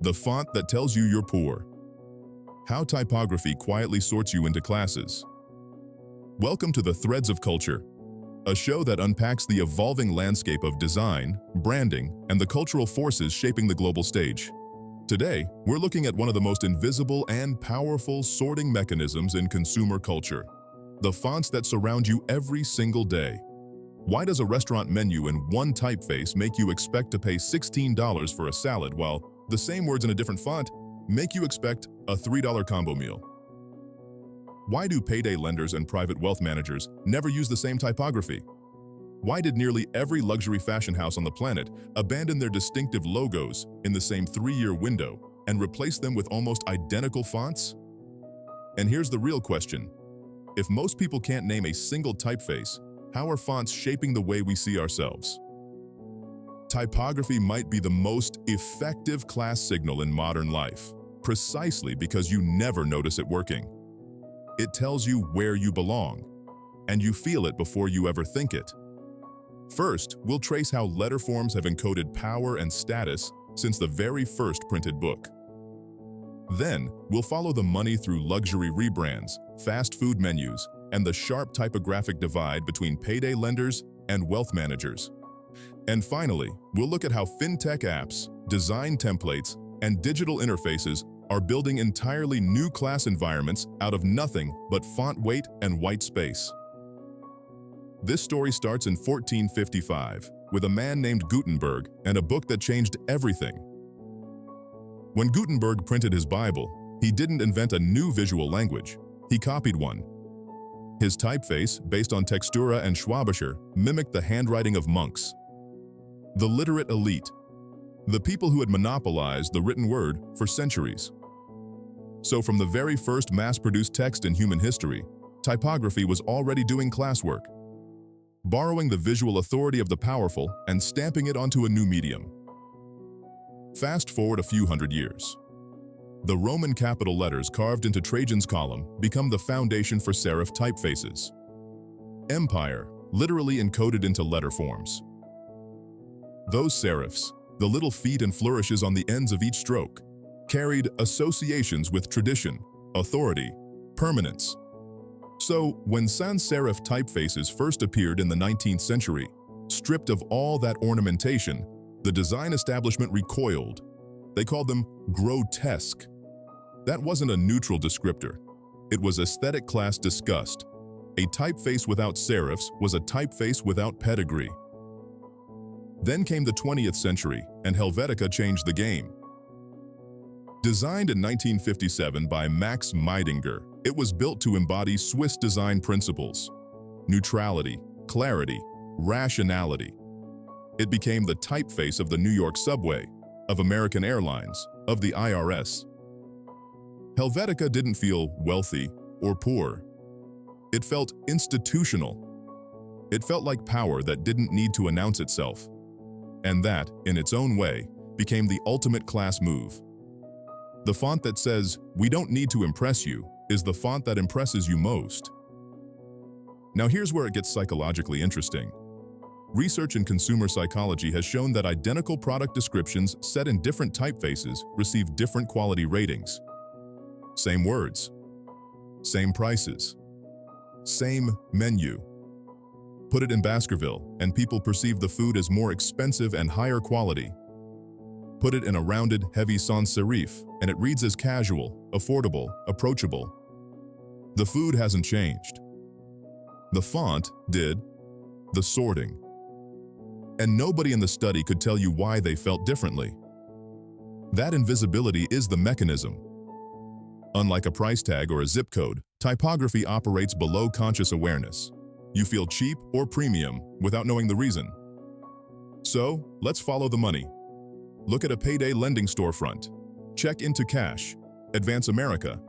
The font that tells you you're poor. How typography quietly sorts you into classes. Welcome to the Threads of Culture, a show that unpacks the evolving landscape of design, branding, and the cultural forces shaping the global stage. Today, we're looking at one of the most invisible and powerful sorting mechanisms in consumer culture: the fonts that surround you every single day. Why does a restaurant menu in one typeface make you expect to pay $16 for a salad, while the same words in a different font make you expect a $3 combo meal? Why do payday lenders and private wealth managers never use the same typography? Why did nearly every luxury fashion house on the planet abandon their distinctive logos in the same 3-year window and replace them with almost identical fonts? And here's the real question. If most people can't name a single typeface, how are fonts shaping the way we see ourselves? Typography might be the most effective class signal in modern life, precisely because you never notice it working. It tells you where you belong, and you feel it before you ever think it. First, we'll trace how letter forms have encoded power and status since the very first printed book. Then, we'll follow the money through luxury rebrands, fast food menus, and the sharp typographic divide between payday lenders and wealth managers. And finally, we'll look at how fintech apps, design templates, and digital interfaces are building entirely new class environments out of nothing but font weight and white space. This story starts in 1455 with a man named Gutenberg and a book that changed everything. When Gutenberg printed his Bible, he didn't invent a new visual language. He copied one. His typeface, based on textura and Schwabischer, mimicked the handwriting of monks. The literate elite, the people who had monopolized the written word for centuries. So from the very first mass-produced text in human history, typography was already doing classwork, borrowing the visual authority of the powerful and stamping it onto a new medium. Fast forward a few hundred years. The Roman capital letters carved into Trajan's column become the foundation for serif typefaces. Empire, literally encoded into letter forms. Those serifs, the little feet and flourishes on the ends of each stroke, carried associations with tradition, authority, permanence. So, when sans serif typefaces first appeared in the 19th century, stripped of all that ornamentation, the design establishment recoiled. They called them grotesque. That wasn't a neutral descriptor. It was aesthetic class disgust. A typeface without serifs was a typeface without pedigree. Then came the 20th century, and Helvetica changed the game. Designed in 1957 by Max Meidinger, it was built to embody Swiss design principles: neutrality, clarity, rationality. It became the typeface of the New York subway, of American Airlines, of the IRS. Helvetica didn't feel wealthy or poor. It felt institutional. It felt like power that didn't need to announce itself. And that, in its own way, became the ultimate class move. The font that says, "We don't need to impress you," is the font that impresses you most. Now here's where it gets psychologically interesting. Research in consumer psychology has shown that identical product descriptions set in different typefaces receive different quality ratings. Same words, same prices, same menu. Put it in Baskerville, and people perceive the food as more expensive and higher quality. Put it in a rounded, heavy sans serif, and it reads as casual, affordable, approachable. The food hasn't changed. The font did, the sorting. And nobody in the study could tell you why they felt differently. That invisibility is the mechanism. Unlike a price tag or a zip code, typography operates below conscious awareness. You feel cheap or premium without knowing the reason. So, let's follow the money. Look at a payday lending storefront. Check into Cash, Advance America.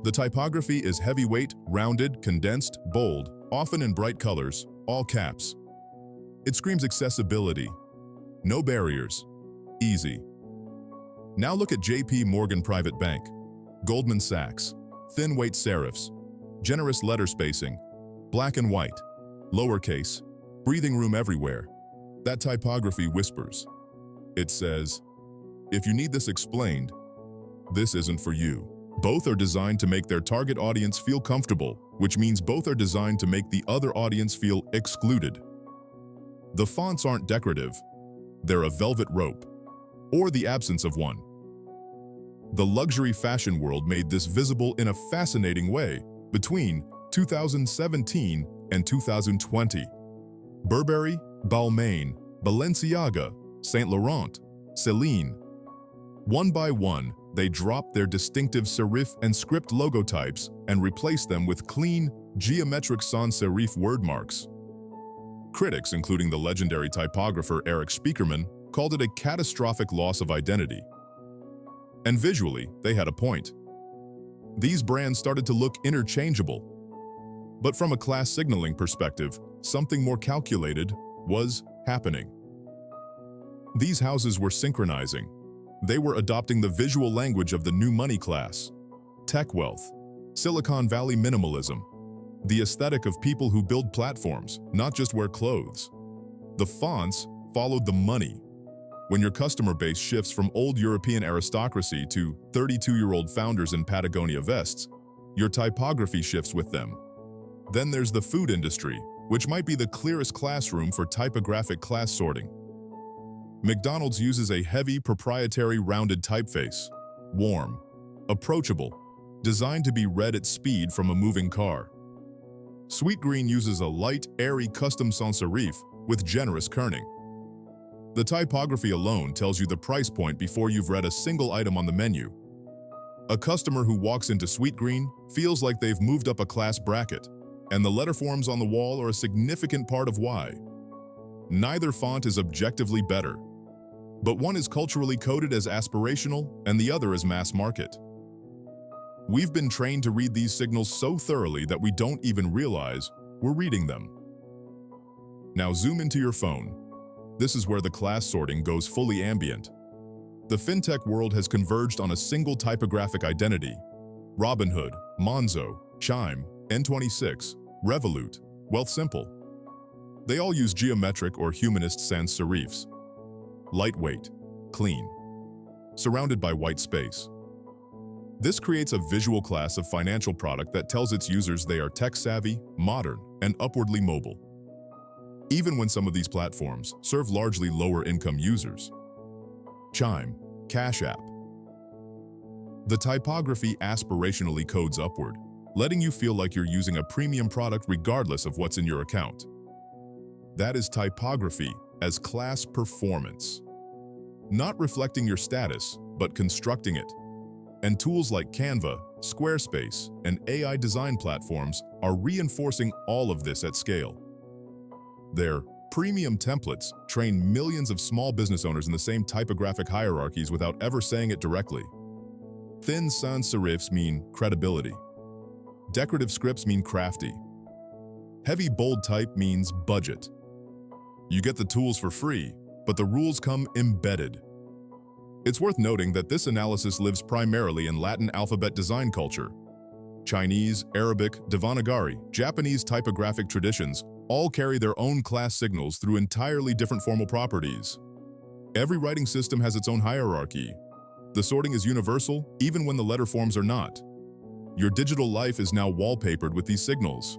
The typography is heavyweight, rounded, condensed, bold, often in bright colors, all caps. It screams accessibility. No barriers. Easy. Now look at JP Morgan Private Bank, Goldman Sachs, thin weight serifs, generous letter spacing, black and white, lowercase, breathing room everywhere. That typography whispers. It says, If you need this explained, this isn't for you. Both are designed to make their target audience feel comfortable, which means both are designed to make the other audience feel excluded. The fonts aren't decorative, they're a velvet rope, or the absence of one. The luxury fashion world made this visible in a fascinating way between 2017 and 2020. Burberry, Balmain, Balenciaga, Saint Laurent, Celine. One by one, they dropped their distinctive serif and script logotypes and replaced them with clean, geometric sans serif word marks. Critics, including the legendary typographer Eric Spiekermann, called it a catastrophic loss of identity. And visually, they had a point. These brands started to look interchangeable. But from a class signaling perspective, something more calculated was happening. These houses were synchronizing. They were adopting the visual language of the new money class, tech wealth, Silicon Valley minimalism, the aesthetic of people who build platforms, not just wear clothes. The fonts followed the money. When your customer base shifts from old European aristocracy to 32-year-old founders in Patagonia vests, your typography shifts with them. Then there's the food industry, which might be the clearest classroom for typographic class sorting. McDonald's uses a heavy, proprietary rounded typeface, warm, approachable, designed to be read at speed from a moving car. Sweetgreen uses a light, airy custom sans serif with generous kerning. The typography alone tells you the price point before you've read a single item on the menu. A customer who walks into Sweetgreen feels like they've moved up a class bracket, and the letterforms on the wall are a significant part of why. Neither font is objectively better, but one is culturally coded as aspirational and the other as mass market. We've been trained to read these signals so thoroughly that we don't even realize we're reading them. Now zoom into your phone. This is where the class sorting goes fully ambient. The fintech world has converged on a single typographic identity. Robinhood, Monzo, Chime, N26, Revolut, Wealthsimple. They all use geometric or humanist sans serifs. Lightweight, clean, surrounded by white space. This creates a visual class of financial product that tells its users they are tech-savvy, modern, and upwardly mobile. Even when some of these platforms serve largely lower-income users. Chime, Cash App. The typography aspirationally codes upward, letting you feel like you're using a premium product regardless of what's in your account. That is typography as class performance. Not reflecting your status, but constructing it. And tools like Canva, Squarespace, and AI design platforms are reinforcing all of this at scale. Their premium templates train millions of small business owners in the same typographic hierarchies without ever saying it directly. Thin sans serifs mean credibility. Decorative scripts mean crafty. Heavy bold type means budget. You get the tools for free, but the rules come embedded. It's worth noting that this analysis lives primarily in Latin alphabet design culture. Chinese, Arabic, Devanagari, Japanese typographic traditions all carry their own class signals through entirely different formal properties. Every writing system has its own hierarchy. The sorting is universal, even when the letter forms are not. Your digital life is now wallpapered with these signals.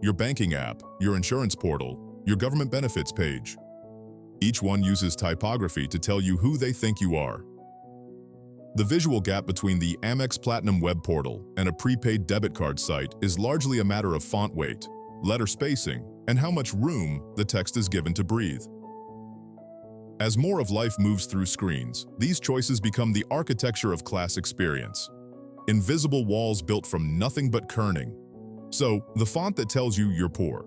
Your banking app, your insurance portal, your government benefits page. Each one uses typography to tell you who they think you are. The visual gap between the Amex Platinum web portal and a prepaid debit card site is largely a matter of font weight, letter spacing, and how much room the text is given to breathe. As more of life moves through screens, these choices become the architecture of class experience. Invisible walls built from nothing but kerning. So, the font that tells you you're poor.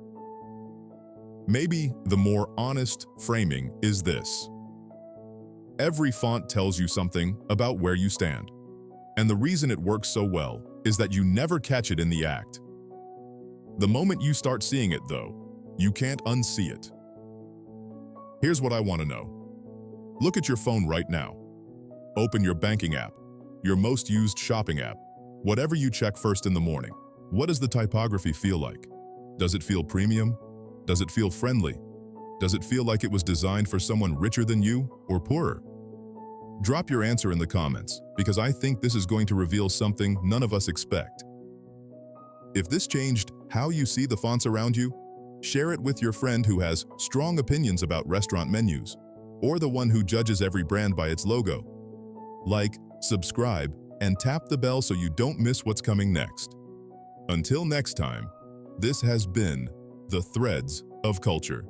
Maybe the more honest framing is this. Every font tells you something about where you stand. And the reason it works so well is that you never catch it in the act. The moment you start seeing it, though, you can't unsee it. Here's what I want to know. Look at your phone right now. Open your banking app, your most used shopping app, whatever you check first in the morning. What does the typography feel like? Does it feel premium? Does it feel friendly? Does it feel like it was designed for someone richer than you or poorer? Drop your answer in the comments, because I think this is going to reveal something none of us expect. If this changed how you see the fonts around you, share it with your friend who has strong opinions about restaurant menus, or the one who judges every brand by its logo. Like, subscribe, and tap the bell so you don't miss what's coming next. Until next time, this has been the Threads of Culture.